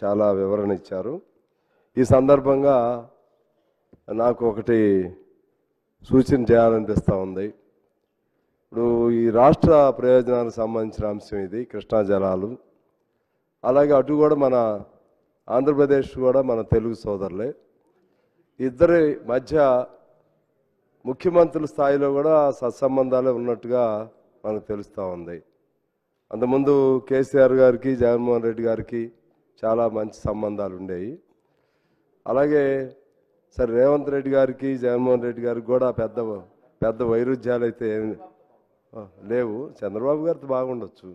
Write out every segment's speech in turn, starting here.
చాలా వివరణ ఇచ్చారు. ఈ సందర్భంగా నాకు ఒకటి సూచన చేయాలనిపిస్తూ ఉంది. ఇప్పుడు ఈ రాష్ట్ర ప్రయోజనాలకు సంబంధించిన అంశం ఇది, కృష్ణా జలాలు. అలాగే అటు కూడా మన ఆంధ్రప్రదేశ్ కూడా మన తెలుగు సోదరులే. ఇద్దరి మధ్య ముఖ్యమంత్రుల స్థాయిలో కూడా సత్సంబంధాలే ఉన్నట్టుగా మనకు తెలుస్తూ ఉంది. అంతకుముందు కేసీఆర్ గారికి జగన్మోహన్ రెడ్డి గారికి చాలా మంచి సంబంధాలు ఉండేవి. అలాగే సరే రేవంత్ రెడ్డి గారికి జగన్మోహన్ రెడ్డి గారికి కూడా పెద్ద పెద్ద వైరుధ్యాలు అయితే లేవు. చంద్రబాబు గారితో బాగుండొచ్చు,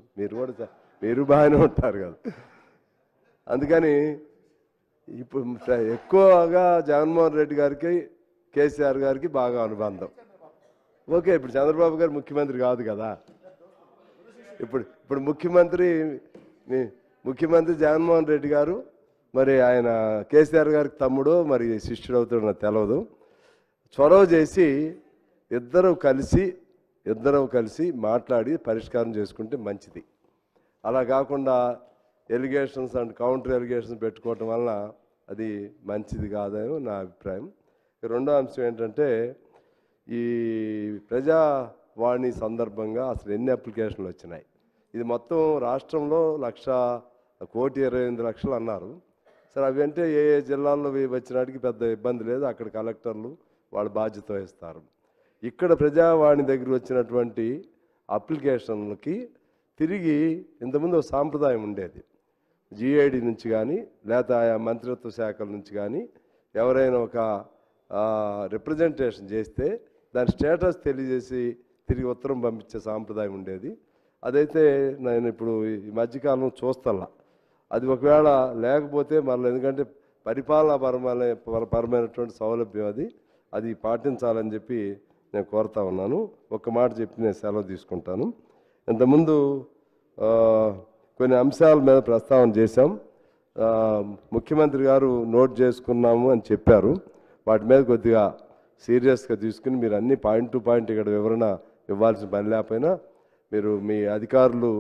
మీరు బాగానే ఉంటారు కదా. అందుకని ఇప్పుడు ఎక్కువగా జగన్మోహన్ రెడ్డి గారికి కేసీఆర్ గారికి బాగా అనుబంధం. ఓకే, ఇప్పుడు చంద్రబాబు గారు ముఖ్యమంత్రి కాదు కదా. ఇప్పుడు ముఖ్యమంత్రి జగన్మోహన్ రెడ్డి గారు, మరి ఆయన కేసీఆర్ గారికి తమ్ముడు మరి శిష్యుడు అవుతాడు నాకు తెలియదు. చొరవ చేసి ఇద్దరు కలిసి మాట్లాడి పరిష్కారం చేసుకుంటే మంచిది. అలా కాకుండా ఎలిగేషన్స్ అండ్ కౌంటర్ ఎలిగేషన్స్ పెట్టుకోవటం వలన అది మంచిది కాదని నా అభిప్రాయం. రెండో అంశం ఏంటంటే, ఈ ప్రజావాణి సందర్భంగా అసలు ఎన్ని అప్లికేషన్లు వచ్చినాయి? ఇది మొత్తం రాష్ట్రంలో 1,28,00,000 అన్నారు. సరే అవి అంటే ఏ జిల్లాల్లో వచ్చినాటికి పెద్ద ఇబ్బంది లేదు, అక్కడ కలెక్టర్లు వాళ్ళ బాధ్యత వహిస్తారు. ఇక్కడ ప్రజావాణి దగ్గర వచ్చినటువంటి అప్లికేషన్లకి తిరిగి ఇంతకుముందు ఒక సాంప్రదాయం ఉండేది. GID నుంచి కానీ లేదా ఆయా మంత్రిత్వ శాఖల నుంచి కానీ ఎవరైనా ఒక రిప్రజెంటేషన్ చేస్తే దాని స్టేటస్ తెలియజేసి తిరిగి ఉత్తరం పంపించే సాంప్రదాయం ఉండేది. అదైతే నేను ఇప్పుడు ఈ మధ్యకాలం చూస్తల్లా. అది ఒకవేళ లేకపోతే మళ్ళీ, ఎందుకంటే పరిపాలనాపరమైనటువంటి సౌలభ్యం అది పాటించాలని చెప్పి నేను కోరుతా ఉన్నాను. ఒక్క మాట చెప్పి నేను సెలవు తీసుకుంటాను. ఇంతకుముందు కొన్ని అంశాల మీద ప్రస్తావన చేశాం. ముఖ్యమంత్రి గారు నోట్ చేసుకున్నాము అని చెప్పారు. వాటి మీద కొద్దిగా సీరియస్గా తీసుకుని మీరు అన్ని పాయింట్ టు పాయింట్ ఇక్కడ వివరణ ఇవ్వాల్సిన పని లేకపోయినా మీరు మీ అధికారులు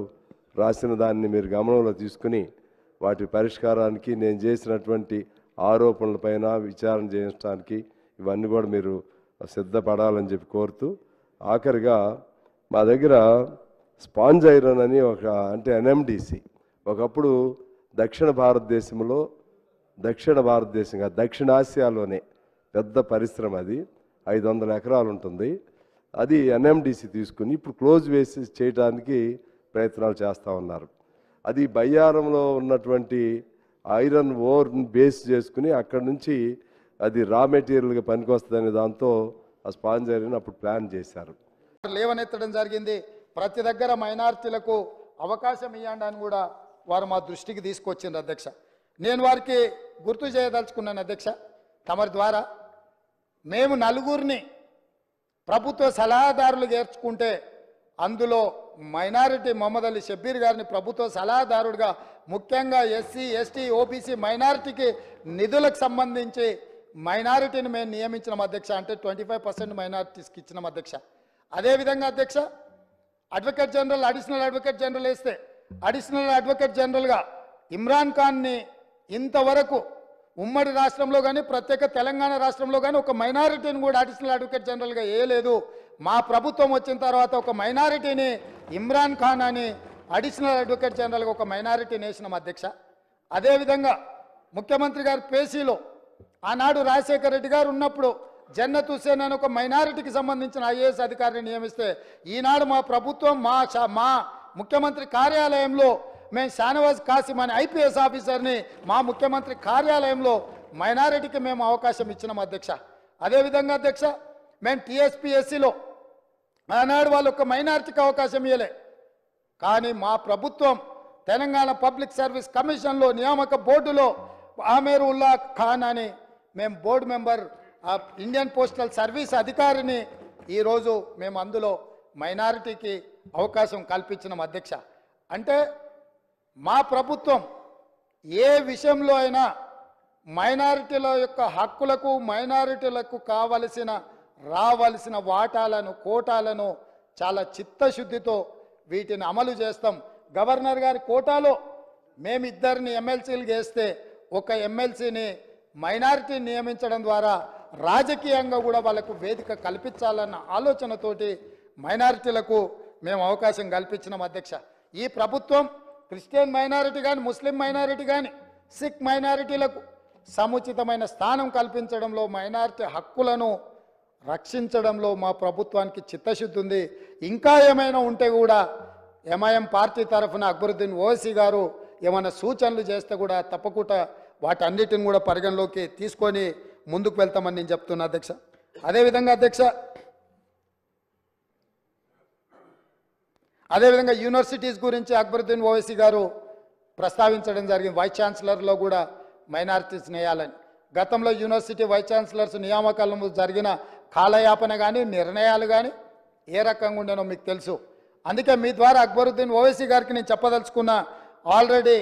రాసిన దాన్ని మీరు గమనంలో తీసుకుని వాటి పరిష్కారానికి, నేను చేసినటువంటి ఆరోపణలపైన విచారణ చేయించడానికి ఇవన్నీ కూడా మీరు సిద్ధపడాలని చెప్పి కోరుతూ, ఆఖరిగా మా దగ్గర స్పాంజ్ ఐరన్ అని అంటే NMDC ఒకప్పుడు దక్షిణ ఆసియాలోనే పెద్ద పరిశ్రమ, అది 500 ఎకరాలు ఉంటుంది. అది NMDC తీసుకుని ఇప్పుడు క్లోజ్ వేసి చేయడానికి ప్రయత్నాలు చేస్తూ ఉన్నారు. అది బయ్యారంలో ఉన్నటువంటి ఐరన్ ఓర్ని బేస్ చేసుకుని అక్కడి నుంచి అది రా మెటీరియల్గా పనికొస్తుందనే దాంతో ఆ స్పాంజ్ ఐరన్ అప్పుడు ప్లాన్ చేశారు. లేవనెత్తడం జరిగింది. ప్రతి దగ్గర మైనారిటీలకు అవకాశం ఇవ్వండి అని కూడా వారు మా దృష్టికి తీసుకొచ్చింది అధ్యక్ష. నేను వారికి గుర్తు చేయదలుచుకున్నాను అధ్యక్ష, తమరి ద్వారా మేము నలుగురిని ప్రభుత్వ సలహాదారులు చేర్చుకుంటే అందులో మైనారిటీ మొహమ్మద్ అలీ షబ్బీర్ గారిని ప్రభుత్వ సలహాదారుడిగా, ముఖ్యంగా SC, ST, OBC మైనారిటీకి నిధులకు సంబంధించి మైనారిటీని మేము నియమించినాం అధ్యక్ష. అంటే 25% మైనారిటీస్కి ఇచ్చినాం అధ్యక్ష. అదేవిధంగా అధ్యక్ష, advocate general, additional advocate general వేస్తే అడిషనల్ అడ్వకేట్ జనరల్గా ఇమ్రాన్ ఖాన్ని ఇంతవరకు ఉమ్మడి రాష్ట్రంలో కానీ ప్రత్యేక తెలంగాణ రాష్ట్రంలో కానీ ఒక మైనారిటీని కూడా అడిషనల్ అడ్వకేట్ జనరల్గా వేయలేదు. మా ప్రభుత్వం వచ్చిన తర్వాత ఒక మైనారిటీని, ఇమ్రాన్ ఖాన్ అని అడిషనల్ అడ్వకేట్ జనరల్గా ఒక మైనారిటీని వేసినాం అధ్యక్ష. అదేవిధంగా ముఖ్యమంత్రి గారి పేసీలో ఆనాడు రాజశేఖర రెడ్డి గారు ఉన్నప్పుడు జన్నత్ హుస్సేన్ అని ఒక మైనారిటీకి సంబంధించిన IAS అధికారిని నియమిస్తే ఈనాడు మా ప్రభుత్వం మా ముఖ్యమంత్రి కార్యాలయంలో మేము షానవాజ్ కాసిం అనే IPS ఆఫీసర్ని మా ముఖ్యమంత్రి కార్యాలయంలో మైనారిటీకి మేము అవకాశం ఇచ్చినాం అధ్యక్ష. అదేవిధంగా అధ్యక్ష, మేము TSPSCలో ఆనాడు వాళ్ళు ఒక మైనారిటీకి అవకాశం ఇవ్వలే. కానీ మా ప్రభుత్వం తెలంగాణ పబ్లిక్ సర్వీస్ కమిషన్లో నియామక బోర్డులో ఆమేర్ ఉల్లా ఖాన్ అని మేము board member Indian postal service అధికారిని ఈరోజు మేము అందులో మైనారిటీకి అవకాశం కల్పించినాం అధ్యక్ష. అంటే మా ప్రభుత్వం ఏ విషయంలో అయినా మైనారిటీల యొక్క హక్కులకు, మైనారిటీలకు రావలసిన వాటాలను, కోటాలను చాలా చిత్తశుద్ధితో వీటిని అమలు చేస్తాం. గవర్నర్ గారి కోటాలో మేమిద్దరిని ఎమ్మెల్సీలు చేస్తే ఒక ఎమ్మెల్సీని మైనారిటీ నియమించడం ద్వారా రాజకీయంగా కూడా వాళ్ళకు వేదిక కల్పించాలన్న ఆలోచనతోటి మైనారిటీలకు మేము అవకాశం కల్పించినాం అధ్యక్ష. ఈ ప్రభుత్వం క్రిస్టియన్ మైనారిటీ కానీ, ముస్లిం మైనారిటీ కానీ, సిక్ మైనారిటీలకు సముచితమైన స్థానం కల్పించడంలో, మైనారిటీ హక్కులను రక్షించడంలో మా ప్రభుత్వానికి చిత్తశుద్ధి ఉంది. ఇంకా ఏమైనా ఉంటే కూడా ఎంఐఎం పార్టీ తరఫున అక్బరుద్దీన్ ఓవైసీ గారు ఏమైనా సూచనలు చేస్తే కూడా తప్పకుండా వాటన్నిటిని కూడా పరిగణలోకి తీసుకొని ముందుకు వెళ్తామని నేను చెప్తున్నా అధ్యక్ష. అదేవిధంగా అధ్యక్ష, అదేవిధంగా యూనివర్సిటీస్ గురించి అక్బరుద్దీన్ ఓవైసీ గారు ప్రస్తావించడం జరిగింది. వైస్ ఛాన్సలర్లో కూడా మైనారిటీస్ వేయాలని. గతంలో యూనివర్సిటీ వైస్ ఛాన్సలర్స్ నియామకాలలో జరిగిన కాలయాపన కానీ, నిర్ణయాలు కానీ ఏ రకంగా ఉండేనో మీకు తెలుసు. అందుకే మీ ద్వారా అక్బరుద్దీన్ ఓవైసీ గారికి నేను చెప్పదలుచుకున్న, ఆల్రెడీ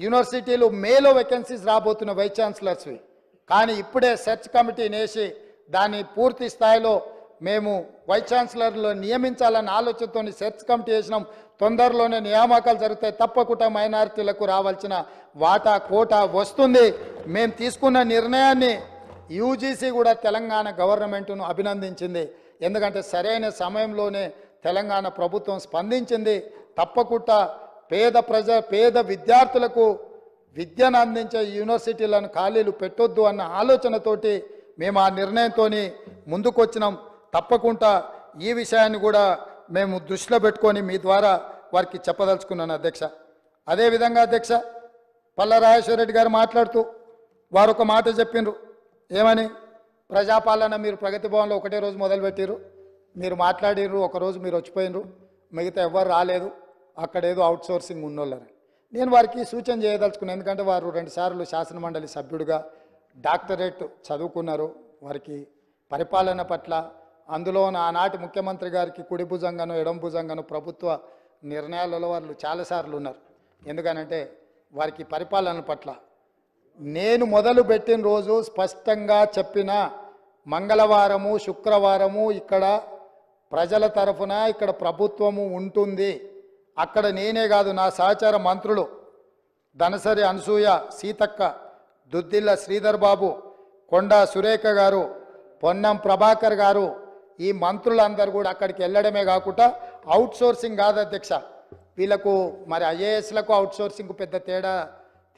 యూనివర్సిటీలు మేలో వేకెన్సీస్ రాబోతున్న వైస్ ఛాన్సలర్స్వి, కానీ ఇప్పుడే సెర్చ్ కమిటీని వేసి దాన్ని పూర్తి స్థాయిలో మేము వైస్ ఛాన్సలర్లు నియమించాలన్న ఆలోచనతో సెర్చ్ కమిటీ వేసినాం. తొందరలోనే నియామకాలు జరుగుతాయి. తప్పకుండా మైనారిటీలకు రావాల్సిన వాటా కోటా వస్తుంది. మేము తీసుకున్న నిర్ణయాన్ని యూజీసీ కూడా తెలంగాణ గవర్నమెంట్ను అభినందించింది. ఎందుకంటే సరైన సమయంలోనే తెలంగాణ ప్రభుత్వం స్పందించింది. తప్పకుండా పేద విద్యార్థులకు విద్యను అందించే యూనివర్సిటీలను ఖాళీలు పెట్టొద్దు అన్న ఆలోచనతోటి మేము ఆ నిర్ణయంతో ముందుకు వచ్చినాం. తప్పకుండా ఈ విషయాన్ని కూడా మేము దృష్టిలో పెట్టుకొని మీ ద్వారా వారికి చెప్పదలుచుకున్నాను అధ్యక్ష. అదేవిధంగా అధ్యక్ష, పల్లా రాజేశ్వరరెడ్డి గారు మాట్లాడుతూ వారు ఒక మాట చెప్పిండ్రు. ఏమని? ప్రజాపాలన మీరు ప్రగతి భవన్లో ఒకటే రోజు మొదలుపెట్టిరు, మీరు మాట్లాడిర్రు, ఒకరోజు మీరు వచ్చిపోయినరు, మిగతా ఎవ్వరు రాలేదు, అక్కడేదో అవుట్ సోర్సింగ్ ఉన్నోళ్ళని. నేను వారికి సూచన చేయదలుచుకున్నాను. ఎందుకంటే వారు 2 సార్లు శాసనమండలి సభ్యుడిగా డాక్టరేట్ చదువుకున్నారు. వారికి పరిపాలన పట్ల, అందులో ఆనాటి ముఖ్యమంత్రి గారికి కుడి భుజంగాను ఎడం భుజంగాను ప్రభుత్వ నిర్ణయాలలో వాళ్ళు చాలాసార్లు ఉన్నారు. ఎందుకనంటే వారికి పరిపాలన పట్ల నేను మొదలుపెట్టిన రోజు స్పష్టంగా చెప్పిన, మంగళవారము శుక్రవారము ఇక్కడ ప్రజల తరఫున ఇక్కడ ప్రభుత్వము ఉంటుంది. అక్కడ నేనే కాదు, నా సహచార మంత్రులు ధనసరి అనసూయ, సీతక్క, దుద్దిల్ల శ్రీధర్ బాబు, కొండా సురేఖ గారు, పొన్నం ప్రభాకర్ గారు, ఈ మంత్రులందరూ కూడా అక్కడికి వెళ్ళడమే కాకుండా అవుట్ సోర్సింగ్ కాదు అధ్యక్ష. వీళ్ళకు మరి ఐఏఎస్లకు అవుట్ సోర్సింగ్ పెద్ద తేడా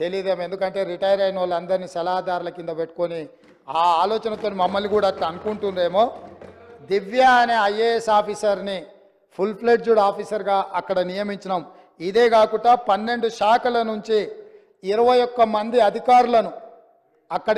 తెలియదేమో. ఎందుకంటే రిటైర్ అయిన వాళ్ళందరినీ సలహాదారుల కింద పెట్టుకొని ఆ ఆలోచనతో మమ్మల్ని కూడా అట్లా అనుకుంటుండేమో. దివ్య అనే ఐఏఎస్ ఆఫీసర్ని ఫుల్ ఫ్లెడ్జ్డ్ ఆఫీసర్గా అక్కడ నియమించినాం. ఇదే కాకుండా 12 శాఖల నుంచి 21 మంది అధికారులను అక్కడ